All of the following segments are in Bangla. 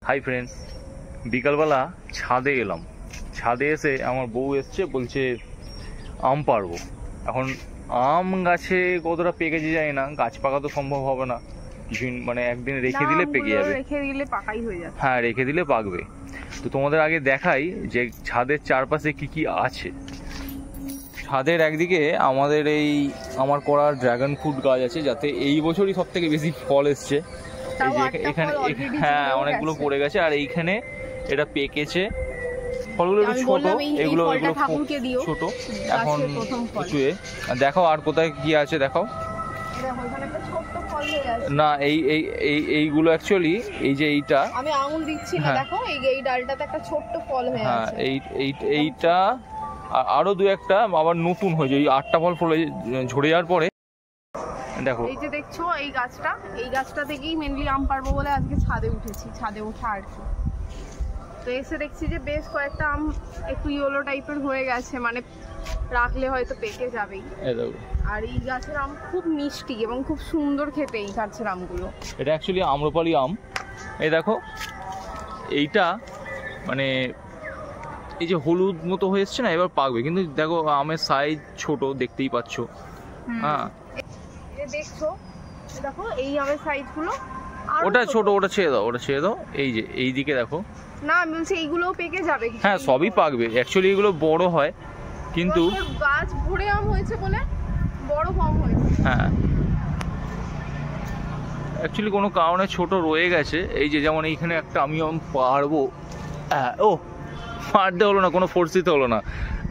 হাই ফ্রেন্ডস, বিকালবেলা ছাদে এলাম। ছাদে এসে আমার বউ এসছে, বলছে আম পারবো। এখন আম গাছে কতটা পেকেছে জানি না, গাছ পাকা তো সম্ভব হবে না, কিছু মানে একদিন রেখে দিলে পেকে যাবে। হ্যাঁ, রেখে দিলে পাকবে। তো তোমাদের আগে দেখাই যে ছাদের চারপাশে কি কি আছে। ছাদের একদিকে আমাদের আমার করা ড্রাগন ফ্রুট গাছ আছে, যাতে এই বছরই সব থেকে বেশি ফল এসছে। এখানে হ্যাঁ অনেকগুলো পড়ে গেছে, আর এইখানে এটা পেকেছে। ফলগুলো একটু ছোট, এগুলো ছোট এখন কিছু। দেখো আর কোথায় কি আছে দেখাও না। এইগুলো অ্যাকচুয়ালি এই যে এইটা আমি আঙুল দিচ্ছি না, দেখো এই ডালটাতে একটা ছোট্ট ফল হয়ে আছে। হ্যাঁ, এইটা আরো দু একটা আবার নতুন হয়েছে। এই 8টা ফল ফলে ঝরে যাওয়ার পরে দেখো এই যে দেখছো এই গাছটা থেকেই মেনলি আম পারবো বলে আজকে ছাদে উঠেছি। ছাদে ওঠা আর কি। তো এসে দেখছি যে বেশ কয়েকটা আম একটু ইয়েলো টাইপের হয়ে গেছে, মানে রাখলে হয়তো পেকে যাবেই। আর এই গাছের আম খুব মিষ্টি এবং খুব সুন্দর খেতে এই গাছের আমগুলো। এটা অ্যাকচুয়ালি আম্রপালি আম। এই দেখো এইটা মানে এই যে হলুদ মতো হয়ে এসছে না, এবার পাকবে। কিন্তু দেখো আমের সাইজ ছোট, দেখতেই পাচ্ছ। হ্যাঁ দেখছো, দেখো এই আমের সাইজগুলো ওটা ছোট, ওটা ছেড়ে দাও। এই যে এই দিকে দেখো না, আমি বলছি এইগুলোও পেকে যাবে। হ্যাঁ, সবই পাকবে। অ্যাকচুয়ালি এগুলো বড় হয়, কিন্তু গাছ ভরে আম হয়েছে বলে বড় কম হয়েছে। হ্যাঁ, অ্যাকচুয়ালি কোনো কারণে ছোট রয়ে গেছে। এই যে যেমন এইখানে একটা আমি আম পারবো, ও পারতে হলো না, কোনো ফোর্স দিতে হলো না,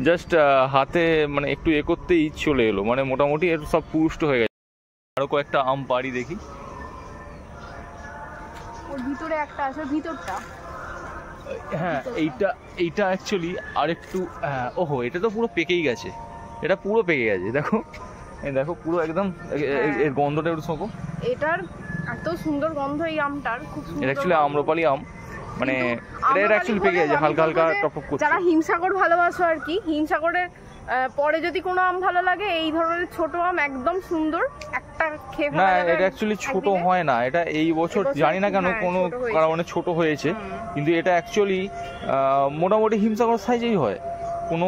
জাস্ট হাতে মানে একটু করতেই চলে এলো। মানে মোটামুটি এর সব পুষ্ট হয়ে গেছে। আরো কয়েকটা আম পারি দেখি। ওর ভিতরে একটা আছে, ভিতরটা। হ্যাঁ, এইটা অ্যাকচুয়ালি আরেকটু ওহো, এটা তো পুরো পেকেই গেছে। এটা পুরো পেকে গেছে, দেখো। এই দেখো পুরো একদম এর গন্ধটা একটু শোকো। এটার এত সুন্দর গন্ধ এই আমটার, খুব সুন্দর। এটা অ্যাকচুয়ালি আম্রপালি আম, মানে এটা অ্যাকচুয়ালি পেকে গেছে, হালকা হালকা টপক করছে। যারা হিমসাগর ভালোবাসো আর কি, হিমসাগরের পরে যদি কোনো আম ভালো লাগে, এই ধরনের ছোট আম একদম সুন্দর। একটা খেয়ে না, এটা অ্যাকচুয়ালি ছোট হয় না। এটা এই বছর জানি না কেন কোনো কারণে ছোট হয়েছে, কিন্তু এটা অ্যাকচুয়ালি মোটামুটি হিমসাগর সাইজেই হয়, কোনো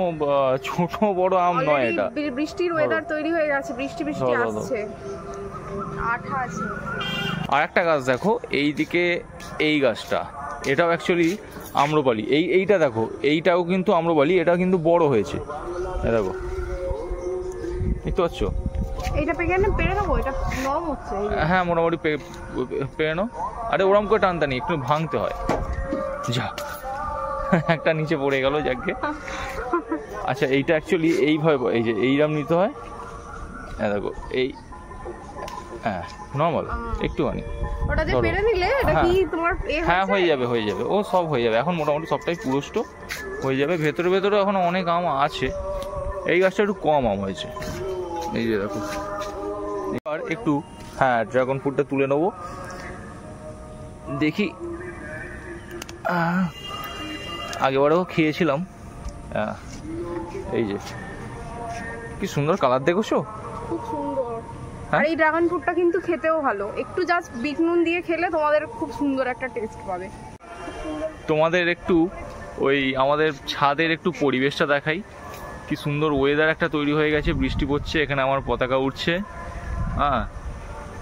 ছোট বড় আম নয়। এটা বৃষ্টির ওয়েদার তৈরি হয়ে গেছে, বৃষ্টি আসছে, আঠা আছে। আর একটা গাছ দেখো এইদিকে, এই গাছটা, এটাও অ্যাকচুয়ালি আম্রপালি। এইটা দেখো, এইটাও কিন্তু আম্রপালি, এটাও কিন্তু বড় হয়েছে। দেখো, দেখতে পাচ্ছ? এইটা পেরে নেবো, এটা নরম হচ্ছে। হ্যাঁ, মোটামুটি পেরে নাও। আরে ওরম করে টানতে নেই, একটু ভাঙতে হয়। যা, একটা নিচে পড়ে গেল, যাকে। আচ্ছা, এইটা অ্যাকচুয়ালি এইভাবে, এই যে এইরাম নিতে হয়। হ্যাঁ দেখো, এই হ্যাঁ নর্মাল একটুখানি। হ্যাঁ, হয়ে যাবে। ও সব হয়ে যাবে, এখন মোটামুটি সবটাই পুরষ্ট হয়ে যাবে। ভেতরে এখন অনেক আম আছে। এই গাছটা একটু কম আম হয়েছে, এই যে দেখো। এবার একটু হ্যাঁ ড্রাগন ফ্রুটটা তুলে নেবো, দেখি। আগেবারেও খেয়েছিলাম। এই যে কি সুন্দর কালার, দেখছো? খুব সুন্দর। আর এই ড্রাগন ফ্রুটটা কিন্তু খেতেও ভালো, একটু জাস্ট বিট নুন দিয়ে খেলে তোমাদের খুব সুন্দর একটা টেস্ট পাবে। তোমাদের একটু ওই আমাদের ছাদের একটু পরিবেশটা দেখাই। কি সুন্দর ওয়েদার একটা তৈরি হয়ে গেছে, বৃষ্টি পড়ছে, এখানে আমার পতাকা উঠছে। হ্যাঁ,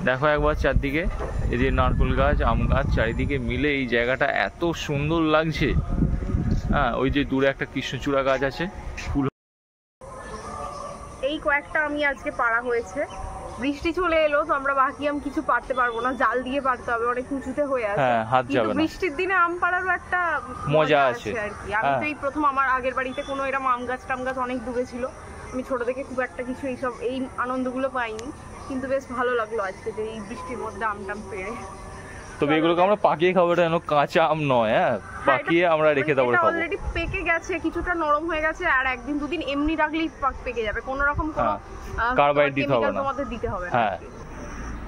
দেখো একবার চারদিকে, এই যে নারকেল গাছ, আম গাছ, চারিদিকে মিলে এই জায়গাটা এত সুন্দর লাগছে। হ্যাঁ, ওই যে দূরে একটা কৃষ্ণচূড়া গাছ আছে, ফুল। এই কয়েকটা আমি আজকে পাড়া হয়েছে। বৃষ্টি চলে এলো তো আমরা বাকি আম কিছু পারতে পারবো না, জাল দিয়ে পারতে হবে, অনেক উঁচুতে হয়ে আছে। হ্যাঁ, হাত যাবে না। বৃষ্টির দিনে আম পাড়ারও একটা মজা আছে আর কি। আমি তো এই প্রথম, আমার আগের বাড়িতে কোনো এরকম আম গাছ টাম গাছ অনেক ডুবে ছিল। আমি ছোট থেকে খুব একটা কিছু এই আনন্দগুলো পাইনি, কিন্তু বেশ ভালো লাগলো আজকে যে এই বৃষ্টির মধ্যে আমটাম পেড়ে। তবে এগুলোকে আমরা পাকিয়ে খাবো, এটা যেন কাঁচা আম নয়। হ্যাঁ, পাকিয়ে আমরা রেখে দেবো, খাবো। অলরেডি পেকে গেছে, কিছুটা নরম হয়ে গেছে, আর একদিন দুদিন এমনি রাখলেই পেকে যাবে। কোনো রকম কোনো কার্বাইড দিতে হবে না, তোমাদের দিতে হবে না। হ্যাঁ,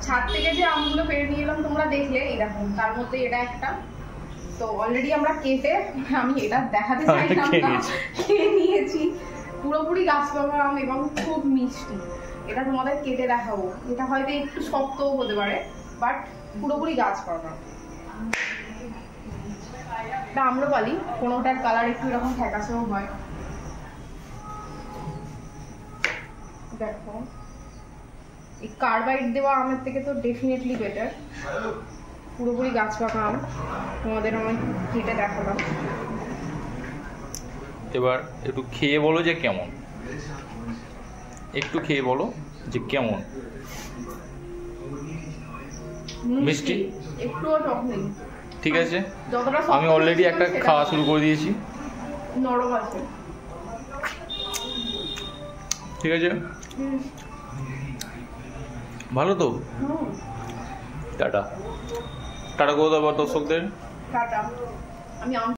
ছাদ থেকে যে আমগুলো পেড়ে নিয়ে এলাম তোমরা দেখলে, এরকম তার মধ্যে এটা একটা। তো অলরেডি আমরা কেটে, আমি এটা দেখাতে চাইলাম না, খেয়ে নিয়েছি। পুরোপুরি গাছ পাকা আম এবং খুব মিষ্টি। এটা তোমাদের কেটে দেখাবো। এটা হয়তো একটু শক্তও হতে পারে, বাট পুরোপুরি গাছ পাকা। একটা আম্রপালি, কোনোটার কালার একটু এরকম ফ্যাকাশেও হয়। দেখো এই কার্বাইড দেওয়া আমের থেকে তো ডেফিনেটলি বেটার। পুরোপুরি গাছ পাকা আম, তোমাদের আমি কেটে দেখালাম। এবার একটু খেয়ে বলো যে কেমন, একটু খেয়ে বলো যে কেমন। মিষ্টি? একটুও টক নেই। ঠিক আছে, যতটা আমি অলরেডি একটা খাওয়া শুরু করে দিয়েছি। নরম আছে। ঠিক আছে, ভালো তো। টাটা টাটা করে দেবো দর্শকদের। টাটা। আমি আম